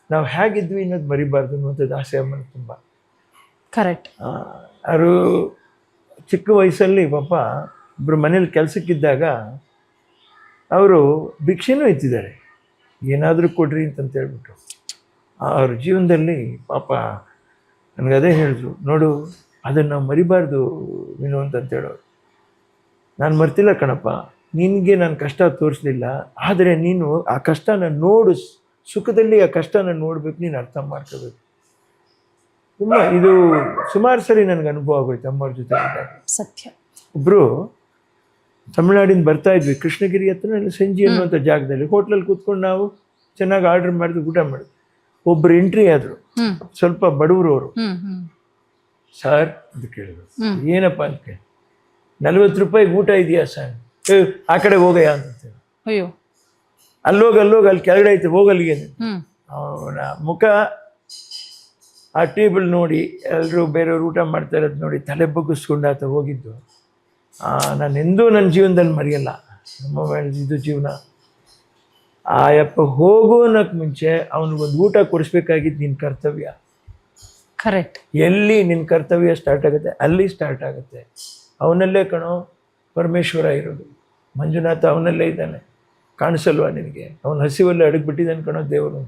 ನಾವು ಹೇಗಿದ್ವಿ ಅನ್ನೋದು ಮರಿಬಾರ್ದು ಅನ್ನುವಂಥದ್ದು ಆಸೆ ಅಮ್ಮನ ತುಂಬ. ಕರೆಕ್ಟ್. ಅವರು ಚಿಕ್ಕ ವಯಸ್ಸಲ್ಲಿ ಪಾಪ ಇಬ್ಬರು ಮನೇಲಿ ಕೆಲಸಕ್ಕಿದ್ದಾಗ ಅವರು ಭಿಕ್ಷೆನೂ ಇತ್ತಿದ್ದಾರೆ, ಏನಾದರೂ ಕೊಡ್ರಿ ಅಂತಂತೇಳ್ಬಿಟ್ಟು. ಅವ್ರ ಜೀವನದಲ್ಲಿ ಪಾಪ ನನಗದೇ ಹೇಳಿದ್ರು, ನೋಡು ಅದನ್ನು ನಾವು ಮರಿಬಾರ್ದು ನೀನು ಅಂತಂತೇಳೋರು. ನಾನು ಮರ್ತಿಲ್ಲ ಕಣಪ್ಪ, ನಿನಗೆ ನಾನು ಕಷ್ಟ ತೋರಿಸ್ಲಿಲ್ಲ, ಆದರೆ ನೀನು ಆ ಕಷ್ಟನ ನೋಡು, ಸುಖದಲ್ಲಿ ಆ ಕಷ್ಟನ ನೋಡ್ಬೇಕು, ನೀನು ಅರ್ಥ ಮಾಡ್ಕೋಬೇಕು. ತುಂಬ ಇದು ಸುಮಾರು ಸರಿ ನನಗೆ ಅನುಭವ ಆಗೋಯ್ತು ಅಮ್ಮವ್ರ ಜೊತೆ ಇದ್ದಾಗ. ಸತ್ಯ. ಒಬ್ಬರು ತಮಿಳ್ನಾಡಿಂದ ಬರ್ತಾ ಇದ್ವಿ, ಕೃಷ್ಣಗಿರಿ ಹತ್ರ ಸಂಜೆ ಅನ್ನುವಂಥ ಜಾಗದಲ್ಲಿ ಹೋಟ್ಲಲ್ಲಿ ಕೂತ್ಕೊಂಡು ನಾವು ಚೆನ್ನಾಗಿ ಆರ್ಡರ್ ಮಾಡಿದ್ವಿ, ಊಟ ಮಾಡಿದ್ವಿ. ಒಬ್ಬರು ಎಂಟ್ರಿ ಆದರು, ಸ್ವಲ್ಪ ಬಡವರು ಅವರು. ಸರ್ ಅಂತ ಕೇಳಿದ್ರು. ಏನಪ್ಪ ಅಂತ ಕೇಳಿ, 40 ರೂಪಾಯಿಗೆ ಊಟ ಇದೆಯಾ ಸರ್? ಆ ಕಡೆ ಹೋಗಯ್ಯ ಅಂತ. ಅಯ್ಯೋ, ಅಲ್ಲೋಗಿ ಅಲ್ಲಿ ಕೆಳಗಡೆ ಐತೆ, ಹೋಗಲ್ಲಿಗೆ. ಅವನ ಮುಖ ಆ ಟೇಬಲ್ ನೋಡಿ, ಎಲ್ಲರೂ ಬೇರೆಯವ್ರು ಊಟ ಮಾಡ್ತಾ ಇರೋದು ನೋಡಿ ತಲೆ ಬಗ್ಗಿಸ್ಕೊಂಡು ಆತ ಹೋಗಿದ್ದು. ನಾನು ಎಂದೂ ನನ್ನ ಜೀವನದಲ್ಲಿ ಮರೆಯಲ್ಲ. ನಮ್ಮ ಇದು ಜೀವನ. ಆ ಯಪ್ಪ ಹೋಗೋನಕ್ಕೆ ಮುಂಚೆ ಅವನಿಗೊಂದು ಊಟ ಕೊಡಿಸ್ಬೇಕಾಗಿದ್ದು ನಿನ್ನ ಕರ್ತವ್ಯ. ಕರೆಕ್ಟ್. ಎಲ್ಲಿ ನಿನ್ನ ಕರ್ತವ್ಯ ಸ್ಟಾರ್ಟ್ ಆಗುತ್ತೆ ಅಲ್ಲಿ ಸ್ಟಾರ್ಟ್ ಆಗುತ್ತೆ. ಅವನಲ್ಲೇ ಕಣೋ ಪರಮೇಶ್ವರ ಇರೋದು. ಮಂಜುನಾಥ ಅವನಲ್ಲೇ ಇದ್ದಾನೆ, ಕಾಣಿಸಲ್ವಾ ನಿನಗೆ? ಅವನ ಹಸಿವಲ್ಲೇ ಅಡಗ್ಬಿಟ್ಟಿದ್ದಾನೆ ಕಣೋ ದೇವರು.